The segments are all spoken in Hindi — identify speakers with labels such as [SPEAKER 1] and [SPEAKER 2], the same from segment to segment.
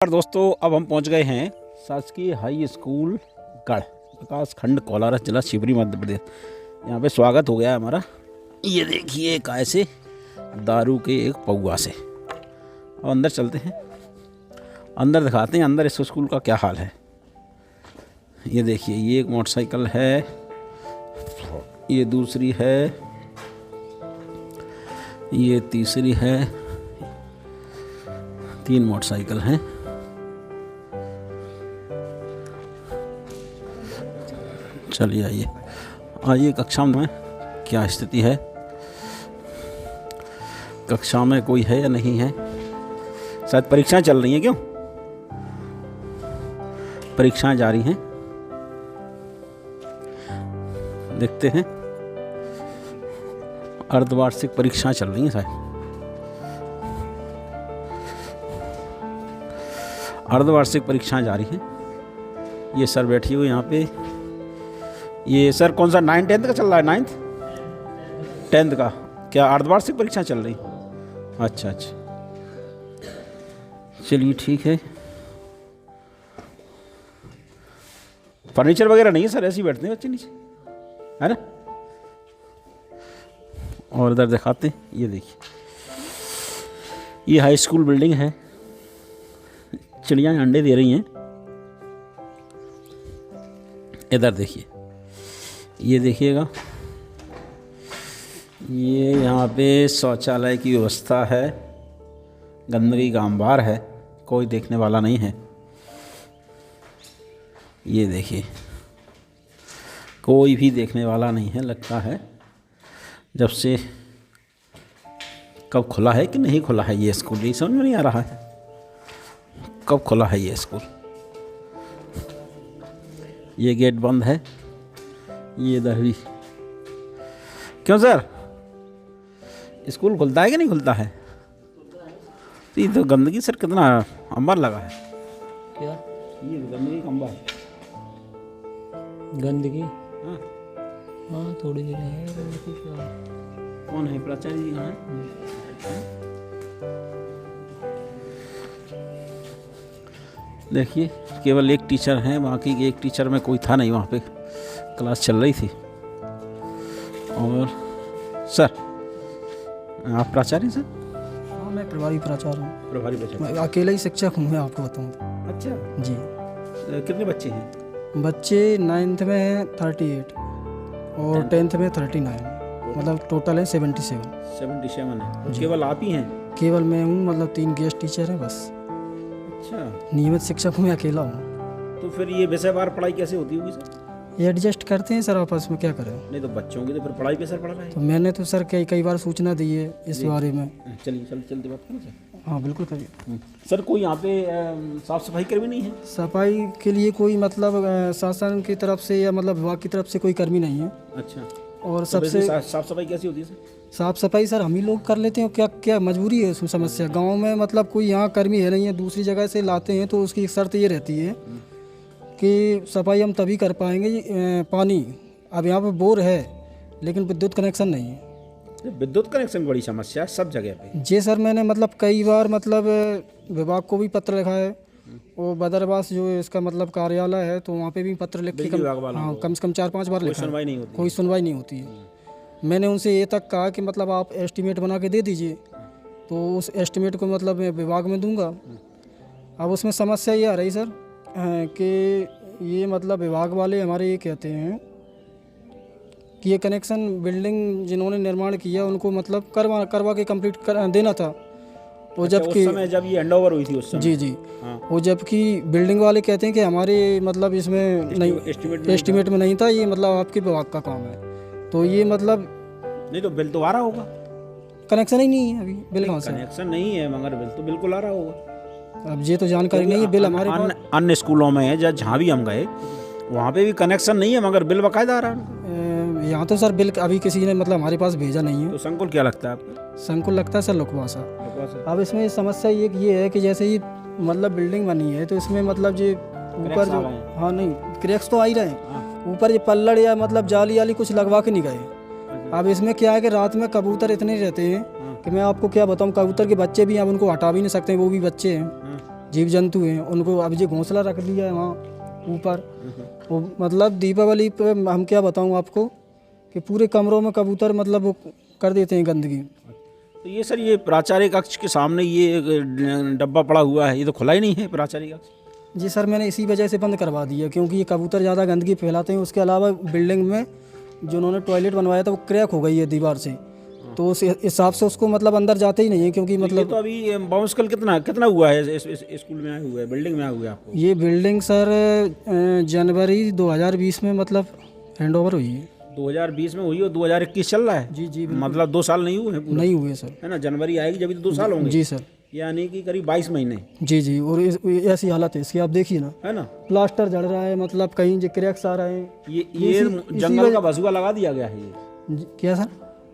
[SPEAKER 1] और दोस्तों अब हम पहुंच गए हैं शासकीय हाई स्कूल गढ़ विकास खंड कोलारस जिला शिवरी मध्य प्रदेश। यहाँ पे स्वागत हो गया है हमारा। ये देखिए काय से दारू के एक पौआ से। अब अंदर चलते हैं, अंदर दिखाते हैं अंदर इस स्कूल का क्या हाल है। ये देखिए ये एक मोटरसाइकिल है, ये दूसरी है, ये तीसरी है, 3 मोटरसाइकिल हैं। चलिए आइए कक्षा में क्या स्थिति है, कक्षा में कोई है या नहीं है। शायद परीक्षाएं चल रही हैं। क्यों परीक्षाएं जारी हैं, देखते हैं। अर्धवार्षिक परीक्षाएं चल रही हैं शायद, अर्धवार्षिक परीक्षाएं जारी हैं। ये सर बैठिए हुए यहाँ पे। ये सर कौन सा 9th 10th का चल रहा है? 9th 10th का क्या अर्धवार्षिक परीक्षा चल रही? अच्छा, चलिए ठीक है। फर्नीचर वगैरह नहीं है सर, ऐसे ही बैठते हैं बच्चे नीचे, है ना। और इधर दिखाते हैं, ये देखिए ये हाई स्कूल बिल्डिंग है। चिड़ियाँ अंडे दे रही हैं। इधर देखिए, ये देखिएगा, ये यहाँ पे शौचालय की व्यवस्था है। गंदगी का अंबार है, कोई देखने वाला नहीं है। ये देखिए कोई भी देखने वाला नहीं है। लगता है जब से कब खुला है कि नहीं खुला है ये स्कूल, ये समझ में नहीं आ रहा है कब खुला है ये स्कूल। ये गेट बंद है। ये इधर भी। क्यों सर स्कूल खुलता है कि नहीं खुलता है? ये तो गंदगी सर कितना अंबर लगा है।
[SPEAKER 2] क्या
[SPEAKER 1] ये गंदगी का अंबर,
[SPEAKER 2] गंदगी?
[SPEAKER 1] हाँ
[SPEAKER 2] थोड़ी देर है।
[SPEAKER 1] कौन है प्राचार्य जी? कहाँ है? देखिए केवल एक टीचर हैं, बाकी एक टीचर में कोई था नहीं। वहाँ पे क्लास चल रही थी। और सर आप प्राचार्य सर?
[SPEAKER 2] हाँ, मैं प्रभारी प्राचार्य हूँ।
[SPEAKER 1] प्रभारी प्राचार्य?
[SPEAKER 2] मैं अकेला ही शिक्षक हूँ, मैं आपको बताऊँ तो।
[SPEAKER 1] अच्छा
[SPEAKER 2] जी।
[SPEAKER 1] कितने बच्चे हैं?
[SPEAKER 2] बच्चे 9th में हैं 38 और 10th में 39, मतलब टोटल है 77
[SPEAKER 1] है। केवल आप ही हैं?
[SPEAKER 2] केवल मैं हूँ, मतलब 3 गेस्ट टीचर हैं बस।
[SPEAKER 1] अच्छा,
[SPEAKER 2] नियमित शिक्षक हूँ, मैं अकेला हूँ।
[SPEAKER 1] तो फिर ये विषयवार पढ़ाई कैसे होती होगी सर?
[SPEAKER 2] ये एडजस्ट करते हैं सर आपस में, क्या करें।
[SPEAKER 1] नहीं तो बच्चों की तो फिर पढ़ाई पे असर पड़ रहा है।
[SPEAKER 2] तो मैंने तो सर कई बार सूचना दी है इस बारे में।
[SPEAKER 1] चलिए चलते बात करें सर।
[SPEAKER 2] हाँ बिल्कुल करिए।
[SPEAKER 1] सर कोई यहाँ पे साफ सफाई कर्मी नहीं है?
[SPEAKER 2] सफाई के लिए कोई मतलब शासन की तरफ से या मतलब विभाग की तरफ से कोई कर्मी नहीं है।
[SPEAKER 1] अच्छा,
[SPEAKER 2] और
[SPEAKER 1] तो
[SPEAKER 2] सबसे
[SPEAKER 1] साफ सफाई कैसी होती है सर?
[SPEAKER 2] साफ सफाई सर हम ही लोग कर लेते हैं। क्या क्या मजबूरी है उसमें? समस्या गांव में मतलब कोई यहाँ कर्मी है नहीं है, दूसरी जगह से लाते हैं, तो उसकी एक शर्त ये रहती है कि सफाई हम तभी कर पाएंगे। पानी अब यहाँ पे बोर है लेकिन विद्युत कनेक्शन नहीं है।
[SPEAKER 1] विद्युत कनेक्शन बड़ी समस्या है सब जगह पे।
[SPEAKER 2] जी सर, मैंने मतलब कई बार मतलब विभाग को भी पत्र लिखा है, और बदरवास जो इसका मतलब कार्यालय है, तो वहाँ पे भी पत्र लिख के हाँ कम से कम 4-5 बार लिखा है। कोई सुनवाई नहीं होती है। मैंने उनसे ये तक कहा कि मतलब आप एस्टीमेट बना के दे दीजिए, तो उस एस्टीमेट को मतलब मैं विभाग में दूंगा। अब उसमें समस्या ये आ रही सर कि ये मतलब विभाग वाले हमारे ये कहते हैं कि ये कनेक्शन बिल्डिंग जिन्होंने निर्माण किया उनको मतलब करवा के कंप्लीट देना था। वो जबकि
[SPEAKER 1] उस समय जब ये हैंडओवर हुई थी उस समय।
[SPEAKER 2] जी वो जबकि बिल्डिंग वाले कहते हैं कि हमारे मतलब इसमें नहीं, एस्टीमेट में नहीं था, ये मतलब आपके विभाग का काम है। तो ये मतलब
[SPEAKER 1] नहीं तो बिल तो आ रहा होगा।
[SPEAKER 2] कनेक्शन ही नहीं है अभी। बिल कहाँ से?
[SPEAKER 1] कनेक्शन नहीं है मगर बिल तो बिल्कुल आ रहा होगा।
[SPEAKER 2] अब ये तो जानकारी नहीं है। बिल हमारे पास
[SPEAKER 1] अन्य स्कूलों में है, जहाँ भी हम गए वहाँ पे भी कनेक्शन नहीं है मगर बिल बाकायदा आ रहा है।
[SPEAKER 2] यहाँ तो सर बिल अभी किसी ने मतलब हमारे पास भेजा नहीं है।
[SPEAKER 1] तो संकुल क्या लगता है आपको?
[SPEAKER 2] संकुल लगता है सर लुकवासा। अब इसमें समस्या ये है कि जैसे ही मतलब बिल्डिंग बनी है तो इसमें मतलब जो ऊपर जो हाँ नहीं क्रैक्स तो आ ही रहे हैं, ऊपर ये पल्लड़ या मतलब जाली कुछ लगवा के नहीं गए। अब इसमें क्या है कि रात में कबूतर इतने रहते हैं कि मैं आपको क्या बताऊं, कबूतर के बच्चे भी हैं, अब उनको हटा भी नहीं सकते, वो भी बच्चे हैं। जीव जंतु हैं उनको अब ये घोंसला रख दिया है वहाँ ऊपर। वो मतलब दीपावली पे हम क्या बताऊँ आपको कि पूरे कमरों में कबूतर मतलब वो कर देते हैं गंदगी।
[SPEAKER 1] तो ये सर, ये प्राचार्य कक्ष के सामने ये डब्बा पड़ा हुआ है, ये तो खुला ही नहीं है प्राचार्य कक्ष?
[SPEAKER 2] जी सर, मैंने इसी वजह से बंद करवा दिया क्योंकि ये कबूतर ज़्यादा गंदगी फैलाते हैं। उसके अलावा बिल्डिंग में जो उन्होंने टॉयलेट बनवाया था वो क्रैक हो गई है दीवार से, तो उस हिसाब से उसको मतलब अंदर जाते ही नहीं है क्योंकि मतलब।
[SPEAKER 1] ये तो अभी बाउंस कल कितना हुआ है इस स्कूल में आए हुए, बिल्डिंग में आए हुए आपको?
[SPEAKER 2] ये बिल्डिंग सर जनवरी 2020 में मतलब हैंड ओवर हुई है।
[SPEAKER 1] 2020 में हुई और 2021 चल रहा है?
[SPEAKER 2] जी जी,
[SPEAKER 1] मतलब 2 साल नहीं हुए हैं पूरे?
[SPEAKER 2] नहीं हुए सर,
[SPEAKER 1] है ना, जनवरी आएगी जब तो 2 साल होंगे।
[SPEAKER 2] जी सर,
[SPEAKER 1] यानी कि करीब 22 महीने।
[SPEAKER 2] जी जी। और ऐसी हालत है इसकी, आप देखिए ना,
[SPEAKER 1] है ना,
[SPEAKER 2] प्लास्टर झड़ रहा है, मतलब कहीं जो क्रैक्स आ रहे हैं।
[SPEAKER 1] ये जंगल का भसुआ लगा दिया गया है ये?
[SPEAKER 2] क्या सर?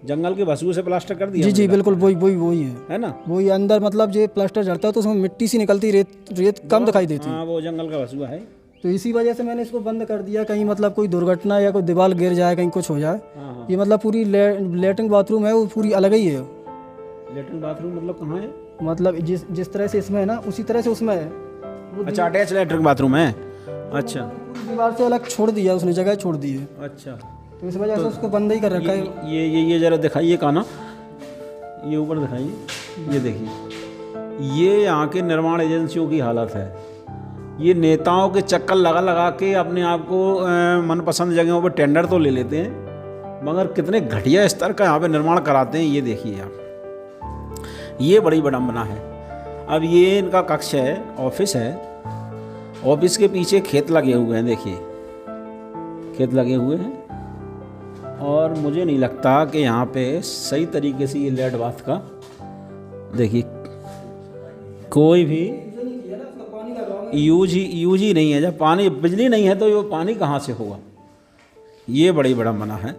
[SPEAKER 1] जंगल के भसुए से प्लास्टर कर दिया?
[SPEAKER 2] जी जी बिल्कुल, वही है
[SPEAKER 1] ना,
[SPEAKER 2] वही अंदर मतलब जो प्लास्टर झड़ता है तो उसमें मिट्टी सी निकलती, रेत कम दिखाई देती है।
[SPEAKER 1] हाँ, वो जंगल का भसुआ है।
[SPEAKER 2] तो इसी वजह से मैंने इसको बंद कर दिया, कहीं मतलब कोई दुर्घटना या कोई दीवार गिर जाए, कहीं कुछ हो जाए। ये मतलब पूरी लेटरिन बाथरूम है वो पूरी अलग ही है।
[SPEAKER 1] लेटरिन बाथरूम मतलब कहाँ है?
[SPEAKER 2] मतलब जिस तरह से इसमें है ना उसी तरह से उसमें है।
[SPEAKER 1] अच्छा, अटैच लेटरिन बाथरूम है। अच्छा,
[SPEAKER 2] पूरी दीवार से अलग छोड़ दिया उसने, जगह छोड़ दी है।
[SPEAKER 1] अच्छा,
[SPEAKER 2] तो इस वजह से उसको बंद ही कर रखा है।
[SPEAKER 1] ये जरा दिखाइए काना, ये ऊपर दिखाइए। ये देखिए, ये यहाँ के निर्माण एजेंसियों की हालत है। ये नेताओं के चक्कर लगा के अपने आप को मनपसंद जगहों पर टेंडर तो ले लेते हैं, मगर कितने घटिया स्तर का यहाँ पे निर्माण कराते हैं। ये देखिए आप, ये बड़ी विडंबना है। अब ये इनका कक्ष है, ऑफिस है, ऑफिस के पीछे खेत लगे हुए हैं। देखिए, खेत लगे हुए हैं और मुझे नहीं लगता कि यहाँ पे सही तरीके से ये लेट बाथ का, देखिए कोई भी यूज ही नहीं है। जब पानी, बिजली नहीं है तो ये पानी कहाँ से होगा? ये बड़ी विडंबना है।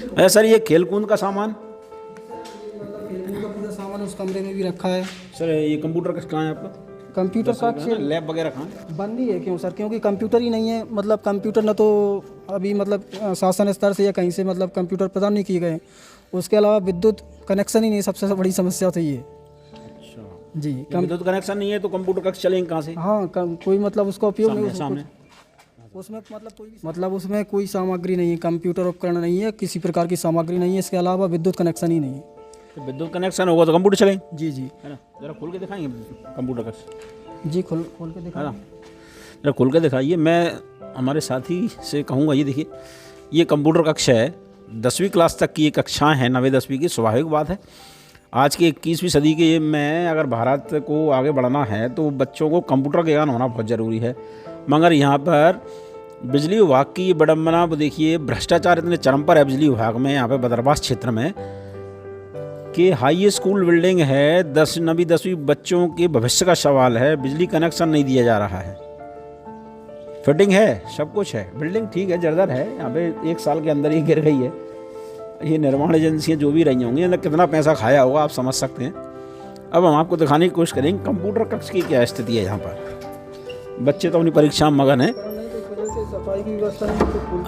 [SPEAKER 1] अच्छा सर, ये खेल कूद का सामान?
[SPEAKER 2] का पूरा सामान उस कमरे में भी रखा है।
[SPEAKER 1] सर ये कंप्यूटर का कहाँ है आपका?
[SPEAKER 2] कंप्यूटर का
[SPEAKER 1] लैब वगैरह कहाँ है?
[SPEAKER 2] बंद ही है। क्यों सर? क्योंकि कंप्यूटर ही नहीं है। मतलब कंप्यूटर न तो अभी मतलब शासन स्तर से या कहीं से मतलब कंप्यूटर प्रदान नहीं किए गए। उसके अलावा विद्युत कनेक्शन ही नहीं, सबसे बड़ी समस्या तो ये।
[SPEAKER 1] अच्छा
[SPEAKER 2] जी,
[SPEAKER 1] विद्युत कनेक्शन नहीं है तो कंप्यूटर कक्ष चलेंगे कहाँ से?
[SPEAKER 2] हाँ, कोई मतलब उसका उपयोग नहीं,
[SPEAKER 1] सामने
[SPEAKER 2] उसमें मतलब उसमें कोई सामग्री नहीं है, कंप्यूटर उपकरण नहीं है, किसी प्रकार की सामग्री नहीं है। इसके अलावा विद्युत कनेक्शन ही नहीं है।
[SPEAKER 1] तो विद्युत कनेक्शन होगा तो कंप्यूटर चलेंगे?
[SPEAKER 2] जी जी,
[SPEAKER 1] है ना, जरा खोल के दिखाएंगे कंप्यूटर कक्ष?
[SPEAKER 2] जी खोल के दिखा।
[SPEAKER 1] है ना, जरा खोल के दिखाइए। मैं हमारे साथी से कहूँगा, ये देखिए, ये कंप्यूटर कक्ष है। 10वीं क्लास तक की ये कक्षाएँ हैं, 9वीं 10वीं की। स्वाभाविक बात है, आज की 21वीं सदी के में अगर भारत को आगे बढ़ना है तो बच्चों को कंप्यूटर ज्ञान होना बहुत ज़रूरी है। मगर यहाँ पर बिजली विभाग की विडंबना देखिए, भ्रष्टाचार इतने चरम पर है बिजली विभाग में, यहाँ पे बदरबास क्षेत्र में, कि हाई स्कूल बिल्डिंग है, 9वीं 10वीं बच्चों के भविष्य का सवाल है, बिजली कनेक्शन नहीं दिया जा रहा है। फिटिंग है, सब कुछ है, बिल्डिंग ठीक है, जर्जर है, यहाँ पे 1 साल के अंदर ही गिर गई है। ये निर्माण एजेंसियाँ जो भी रही होंगी, मतलब कितना पैसा खाया होगा आप समझ सकते हैं। अब हम आपको दिखाने की कोशिश करेंगे कंप्यूटर कक्ष की क्या स्थिति है। यहाँ पर बच्चे तो अपनी परीक्षा में मगन है।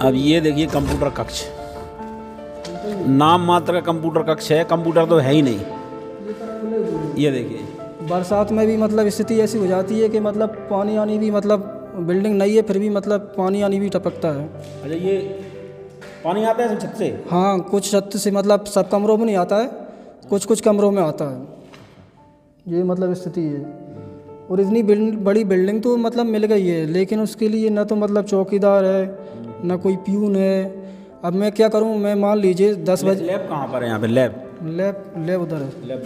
[SPEAKER 1] अब ये देखिए कंप्यूटर कक्ष, नाम मात्र का कंप्यूटर कक्ष है, कंप्यूटर तो है ही नहीं। ये देखिए,
[SPEAKER 2] बरसात में भी मतलब स्थिति ऐसी हो जाती है कि मतलब पानी आनी भी, मतलब बिल्डिंग नहीं है फिर भी मतलब पानी आनी भी टपकता है।
[SPEAKER 1] अच्छा, ये पानी आता है छत से?
[SPEAKER 2] हाँ, कुछ छत से, मतलब सब कमरों में नहीं आता है, कुछ कमरों में आता है। ये मतलब स्थिति है। और इतनी बड़ी बिल्डिंग तो मतलब मिल गई है, लेकिन उसके लिए ना तो मतलब चौकीदार है, ना कोई प्यून है। अब मैं क्या करूं? मैं मान लीजिए 10 बजे।
[SPEAKER 1] लैब कहाँ पर है यहाँ पे?
[SPEAKER 2] लैब उधर है।
[SPEAKER 1] लैब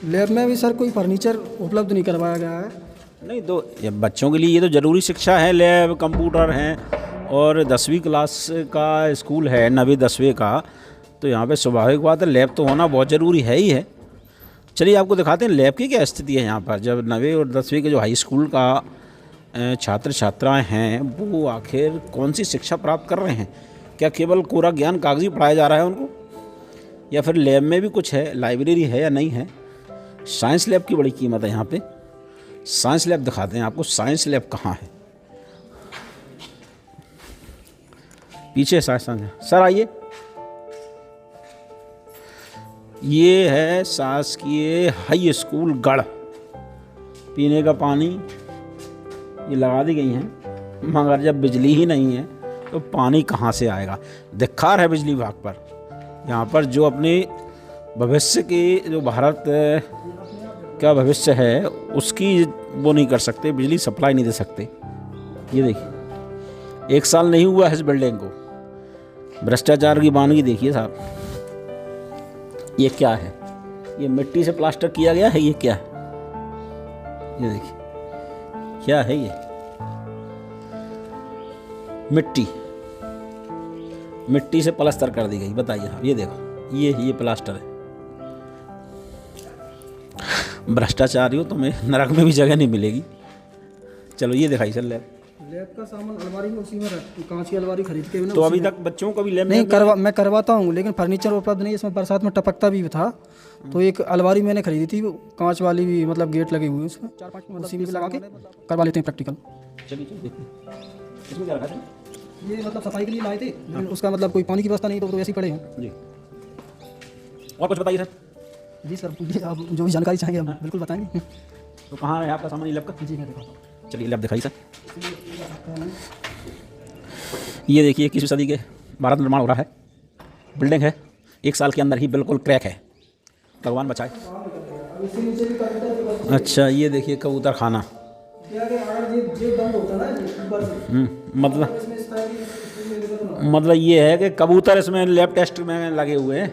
[SPEAKER 2] लैब में भी सर कोई फर्नीचर उपलब्ध नहीं करवाया गया है।
[SPEAKER 1] नहीं तो ये बच्चों के लिए ये तो ज़रूरी शिक्षा है, लैब, कंप्यूटर हैं। और 10वीं क्लास का स्कूल है, 9वीं 10वीं का, तो यहाँ पे स्वाभाविक बात है लैब तो होना बहुत ज़रूरी है ही है। चलिए आपको दिखाते हैं लैब की क्या स्थिति है यहाँ पर। जब 9वीं और 10वीं के जो हाई स्कूल का छात्र छात्राएं हैं वो आखिर कौन सी शिक्षा प्राप्त कर रहे हैं? क्या केवल कोरा ज्ञान कागजी पढ़ाया जा रहा है उनको, या फिर लैब में भी कुछ है, लाइब्रेरी है या नहीं है? साइंस लैब की बड़ी कीमत है यहाँ पे। साइंस लैब दिखाते हैं आपको, साइंस लैब कहाँ है। पीछे साइंस सर आइए। ये है शासकीय हाई स्कूल गढ़। पीने का पानी ये लगा दी गई हैं, मगर जब बिजली ही नहीं है तो पानी कहाँ से आएगा। धिक्कार है बिजली विभाग पर। यहाँ पर जो अपने भविष्य की, जो भारत का भविष्य है उसकी वो नहीं कर सकते, बिजली सप्लाई नहीं दे सकते। ये देखिए 1 साल नहीं हुआ है इस बिल्डिंग को, भ्रष्टाचार की बानगी देखिए साहब। ये क्या है? ये मिट्टी से प्लास्टर किया गया है। ये क्या है? ये देखिए क्या है? ये मिट्टी से प्लास्टर कर दी गई। बताइए आप, ये देखो ये प्लास्टर है। भ्रष्टाचारियों तुम्हें नरक में भी जगह नहीं मिलेगी। चलो ये दिखाई सर
[SPEAKER 2] लैब का सामान अलमारी में उसी में कांच की अलमारी खरीद के
[SPEAKER 1] तो अभी तक बच्चों को भी लैब
[SPEAKER 2] नहीं मैं करवाता हूँ, लेकिन फर्नीचर उपलब्ध नहीं। इसमें बरसात में टपकता भी था, तो एक अलमारी मैंने खरीदी थी, कांच वाली भी, मतलब गेट लगे हुए उसमें 4-5 उसी में लगा के करवा लेते हैं प्रैक्टिकल।
[SPEAKER 1] चलिए देखिए इसमें क्या रखा है?
[SPEAKER 2] ये मतलब सफाई के लिए लाए थे, लेकिन उसका मतलब कोई पानी की व्यवस्था नहीं, तो ऐसे ही पड़े हैं
[SPEAKER 1] जी। और कुछ बताइए सर।
[SPEAKER 2] जी सर, आप जो भी जानकारी चाहेंगे हम बिल्कुल बताएंगे।
[SPEAKER 1] तो कहाँ है आपका सामान ये लैब का?
[SPEAKER 2] जी मैं दिखाता हूँ।
[SPEAKER 1] चलिए लैब दिखाइए सर। ये देखिए 21वीं सदी के भारत निर्माण हो रहा है। बिल्डिंग है 1 साल के अंदर ही बिल्कुल क्रैक है, भगवान बचाए। अच्छा ये देखिए कबूतर खाना। मतलब ये है कि कबूतर इसमें लैब टेस्ट में लगे हुए हैं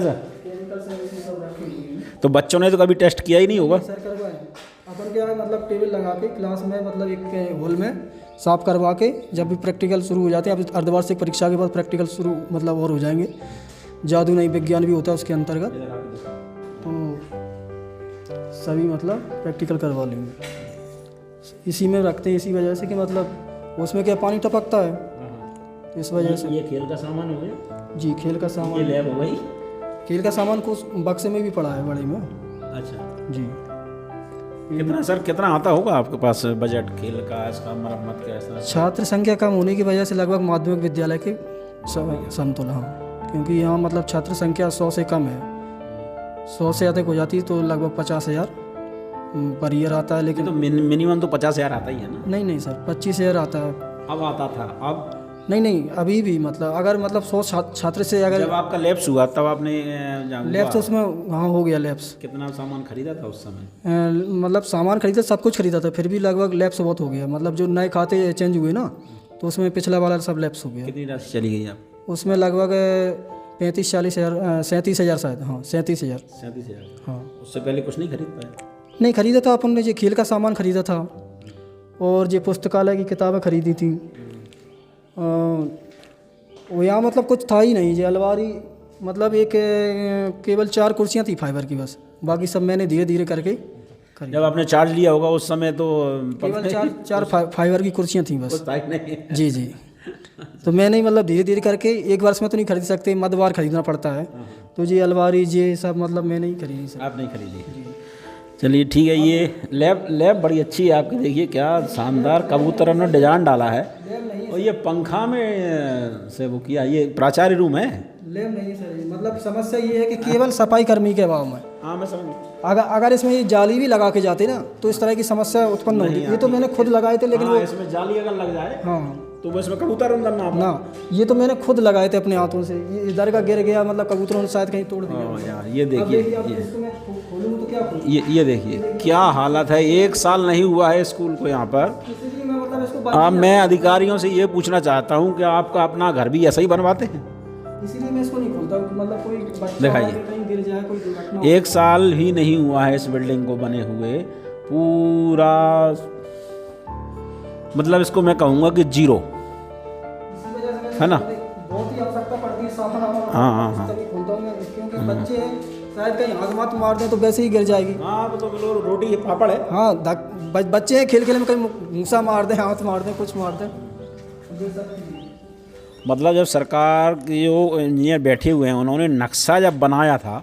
[SPEAKER 1] सर। तो बच्चों ने तो कभी टेस्ट किया ही नहीं होगा।
[SPEAKER 2] अपन क्या है, मतलब टेबल लगा के क्लास में, मतलब एक हॉल में साफ करवा के, जब भी प्रैक्टिकल शुरू हो जाते हैं, अब अर्धवार्षिक परीक्षा के बाद प्रैक्टिकल शुरू मतलब और हो जाएंगे। जादू नहीं विज्ञान भी होता है उसके अंतर्गत, तो सभी मतलब प्रैक्टिकल करवा लेंगे। इसी में रखते हैं, इसी वजह से कि मतलब उसमें क्या पानी टपकता है, तो इस वजह से।
[SPEAKER 1] ये खेल का सामान हो गया
[SPEAKER 2] जी, खेल का सामान।
[SPEAKER 1] ये लैब हो गई।
[SPEAKER 2] खेल का सामान को बक्से में भी पड़ा है बड़े में।
[SPEAKER 1] अच्छा
[SPEAKER 2] जी।
[SPEAKER 1] कितना सर, कितना आता होगा आपके पास बजट खेल का, इसका मरम्मत का? ऐसा
[SPEAKER 2] छात्र संख्या कम होने की वजह से लगभग माध्यमिक विद्यालय के समतुल, हाँ, क्योंकि यहाँ मतलब छात्र संख्या 100 से कम है। 100 से अधिक हो जाती है तो लगभग 50,000 पर ईयर आता है। लेकिन
[SPEAKER 1] तो मिनिमम तो 50,000 आता ही है ना?
[SPEAKER 2] नहीं सर, 25,000 आता है।
[SPEAKER 1] अब आता था, अब
[SPEAKER 2] नहीं अभी भी, मतलब अगर मतलब 100 छात्र से अगर।
[SPEAKER 1] जब आपका लैब्स हुआ तब आपने
[SPEAKER 2] लैब्स उसमें हाँ हो गया लैब्स।
[SPEAKER 1] कितना सामान खरीदा था उस समय?
[SPEAKER 2] मतलब सामान खरीदा, सब कुछ खरीदा था, फिर भी लगभग लैब्स बहुत हो गया। मतलब जो नए खाते चेंज हुए ना, तो उसमें पिछला वाला सब लैब्स हो गया।
[SPEAKER 1] कितनी राशि चली गई आप?
[SPEAKER 2] उसमें लगभग 35-40,000, 37,000 शायद, हाँ 37,000।
[SPEAKER 1] 37,000।
[SPEAKER 2] हाँ,
[SPEAKER 1] उससे पहले कुछ नहीं खरीद पाए?
[SPEAKER 2] नहीं खरीदा था अपन ने, ये खेल का सामान खरीदा था और ये पुस्तकालय की किताबें खरीदी थी। वो यहाँ मतलब कुछ था ही नहीं। ये अलमारी मतलब एक केवल 4 कुर्सियाँ थी फाइबर की बस, बाकी सब मैंने धीरे धीरे करके खरीदा।
[SPEAKER 1] जब आपने चार्ज लिया होगा उस समय तो
[SPEAKER 2] केवल 4 फाइबर की कुर्सियाँ थी बस।
[SPEAKER 1] नहीं।
[SPEAKER 2] जी तो मैंने मतलब धीरे धीरे करके, एक वर्ष में तो नहीं खरीद सकते, मदवार खरीदना पड़ता है। तो ये अलमारी ये सब मतलब मैंने ही खरीदी सर।
[SPEAKER 1] आप नहीं खरीदी? चलिए ठीक है। ये लैब बड़ी अच्छी है आपकी। देखिए क्या शानदार कबूतरों ने डिजाइन डाला है, और ये पंखा में से वो किया। ये प्राचार्य रूम है?
[SPEAKER 2] लैब नहीं सर, मतलब समस्या ये है कि केवल सफाई कर्मी के अभाव में।
[SPEAKER 1] हाँ मैं समझ।
[SPEAKER 2] अगर इसमें ये जाली भी लगा के जाते ना, तो इस तरह की समस्या उत्पन्न होती। ये तो मैंने खुद लगाए थे, लेकिन
[SPEAKER 1] वो इसमें जाली अगर लग जाए
[SPEAKER 2] हाँ
[SPEAKER 1] तो वो इसमें कबूतर अंदर ना।
[SPEAKER 2] ये तो मैंने खुद लगाए थे अपने हाथों से। ये इधर का गिर गया, मतलब कबूतरों ने शायद कहीं तोड़ दिया।
[SPEAKER 1] यार ये देखिए,
[SPEAKER 2] तो क्या
[SPEAKER 1] ये देखिए क्या हालत है। 1 साल नहीं हुआ है स्कूल को यहाँ पर। अब मैं अधिकारियों से ये पूछना चाहता हूँ कि आपका अपना घर भी ऐसा ही बनवाते हैं?
[SPEAKER 2] इसीलिए मैं इसको नहीं खोलता, मतलब कोई बच्चा
[SPEAKER 1] दिखाइए।
[SPEAKER 2] कहीं गिर जाए, कोई दुर्घटना।
[SPEAKER 1] 1 साल ही नहीं हुआ है इस बिल्डिंग को बने हुए, पूरा मतलब इसको मैं कहूँगा कि 0 है ना।
[SPEAKER 2] बहुत ही आवश्यकता पड़ती है सामान।
[SPEAKER 1] हाँ
[SPEAKER 2] खोलता हूँ मैं, क्योंकि बच्चे हैं, शायद कहीं हाथ मात मार दें तो वैसे ही गिर जाएगी।
[SPEAKER 1] हाँ तो रोटी पापड़ है। हाँ
[SPEAKER 2] बच्चे हैं, खेल में कहीं मूसा मार दें, हाथ मार दें, कुछ मार दें।
[SPEAKER 1] मतलब जब सरकार के जो इंजीनियर बैठे हुए हैं, उन्होंने नक्शा जब बनाया था,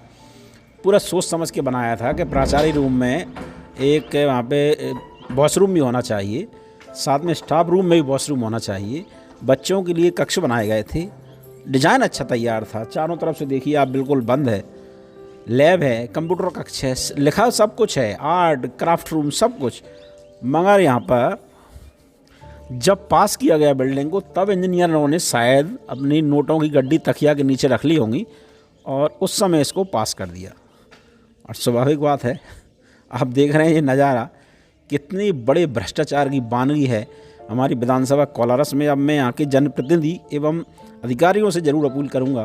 [SPEAKER 1] पूरा सोच समझ के बनाया था कि प्राचार्य रूम में एक वहाँ पे वॉशरूम भी होना चाहिए, साथ में स्टाफ रूम में भी वॉशरूम होना चाहिए, बच्चों के लिए कक्ष बनाए गए थे, डिज़ाइन अच्छा तैयार था। चारों तरफ से देखिए आप, बिल्कुल बंद है। लैब है, कंप्यूटर कक्ष है, लिखा सब कुछ है, आर्ट क्राफ्ट रूम सब कुछ। मगर यहाँ पर जब पास किया गया बिल्डिंग को, तब इंजीनियरों ने शायद अपनी नोटों की गड्डी तकिया के नीचे रख ली होंगी और उस समय इसको पास कर दिया। और स्वाभाविक बात है, आप देख रहे हैं ये नज़ारा, कितनी बड़े भ्रष्टाचार की बानगी है हमारी विधानसभा कोलारस में। अब मैं यहाँ के जनप्रतिनिधि एवं अधिकारियों से ज़रूर अपील करूँगा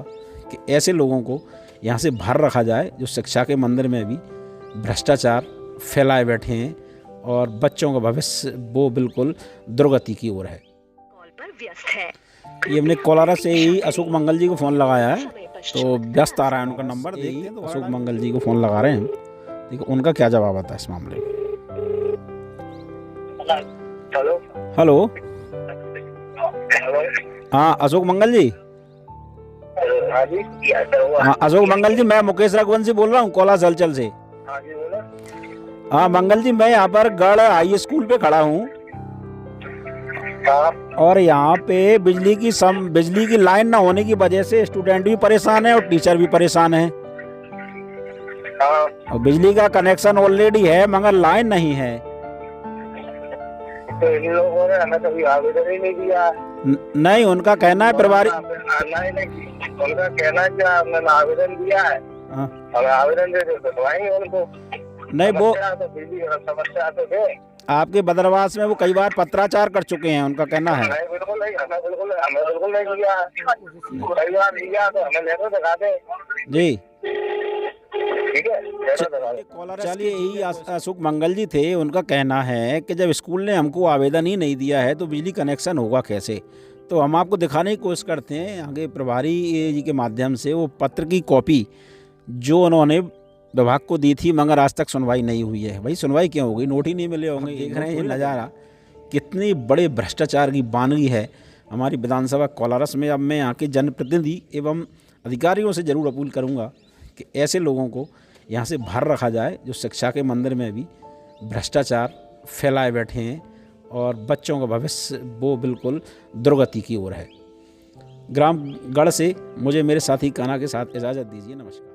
[SPEAKER 1] कि ऐसे लोगों को यहाँ से बाहर रखा जाए जो शिक्षा के मंदिर में भी भ्रष्टाचार फैलाए बैठे हैं और बच्चों का भविष्य वो बिल्कुल दुर्गति की ओर है।
[SPEAKER 3] कॉल पर व्यस्त है।
[SPEAKER 1] ये हमने कोलारस से ही अशोक मंगल जी को फ़ोन लगाया है, तो व्यस्त आ रहा है उनका नंबर। देखते हैं, तो अशोक मंगल जी को फ़ोन लगा रहे हैं, देखो उनका क्या जवाब आता है इस मामले में।
[SPEAKER 4] हेलो
[SPEAKER 1] हेलो,
[SPEAKER 4] हेलो,
[SPEAKER 1] हाँ अशोक मंगल जी।
[SPEAKER 4] हाँ जी,
[SPEAKER 1] हाँ अशोक मंगल जी, मैं मुकेश रघुवंशी बोल रहा हूँ कोलारस हलचल से।
[SPEAKER 4] हाँ जी बोलो।
[SPEAKER 1] हाँ मंगल जी, मैं यहाँ पर गढ़ हाई स्कूल पे खड़ा हूँ
[SPEAKER 4] हाँ
[SPEAKER 1] और यहाँ पे बिजली की लाइन ना होने की वजह से स्टूडेंट भी परेशान है और टीचर भी परेशान है।
[SPEAKER 4] हाँ,
[SPEAKER 1] और बिजली का कनेक्शन ऑलरेडी है मगर लाइन नहीं है।
[SPEAKER 4] तो इन लोगों ने हमें कभी आवेदन ही नहीं दिया।
[SPEAKER 1] नहीं, उनका कहना है प्रभारी,
[SPEAKER 4] आना ही नहीं, उनका कहना है कि हमने आवेदन दिया है,
[SPEAKER 1] हाँ,
[SPEAKER 4] हमें आवेदन दे दो तो आएंगे उनको।
[SPEAKER 1] नहीं वो
[SPEAKER 4] तो बिजली की समस्या तो थे।
[SPEAKER 1] आपके बदरवास में वो कई बार पत्राचार कर चुके हैं, उनका कहना है।
[SPEAKER 4] नहीं बिल्कुल नहीं, हमें बिल्कुल नहीं दिया। कई बार दिया तो हमें लेटर दिखा दे।
[SPEAKER 1] जी
[SPEAKER 4] ठीक है, लेटर दिखा दे।
[SPEAKER 1] चलिए, यही अशोक मंगल जी थे। उनका कहना है कि जब स्कूल ने हमको आवेदन ही नहीं दिया है तो बिजली कनेक्शन होगा कैसे। तो हम आपको दिखाने की कोशिश करते हैं आगे प्रभारी जी के माध्यम से वो पत्र की कॉपी जो उन्होंने विभाग को दी थी, मगर आज तक सुनवाई नहीं हुई है। भाई सुनवाई क्यों होगी, नोट ही नहीं मिले होंगे। देख रहे हैं ये नज़ारा, कितनी बड़े भ्रष्टाचार की बानगी है हमारी विधानसभा कोलारस में। अब मैं यहाँ के जनप्रतिनिधि एवं अधिकारियों से ज़रूर अपील करूँगा कि ऐसे लोगों को यहाँ से बाहर रखा जाए जो शिक्षा के मंदिर में भी भ्रष्टाचार फैलाए बैठे हैं और बच्चों का भविष्य वो बिल्कुल दुर्गति की ओर है। ग्राम गढ़ से मुझे मेरे साथी कान्हा के साथ इजाज़त दीजिए। नमस्कार।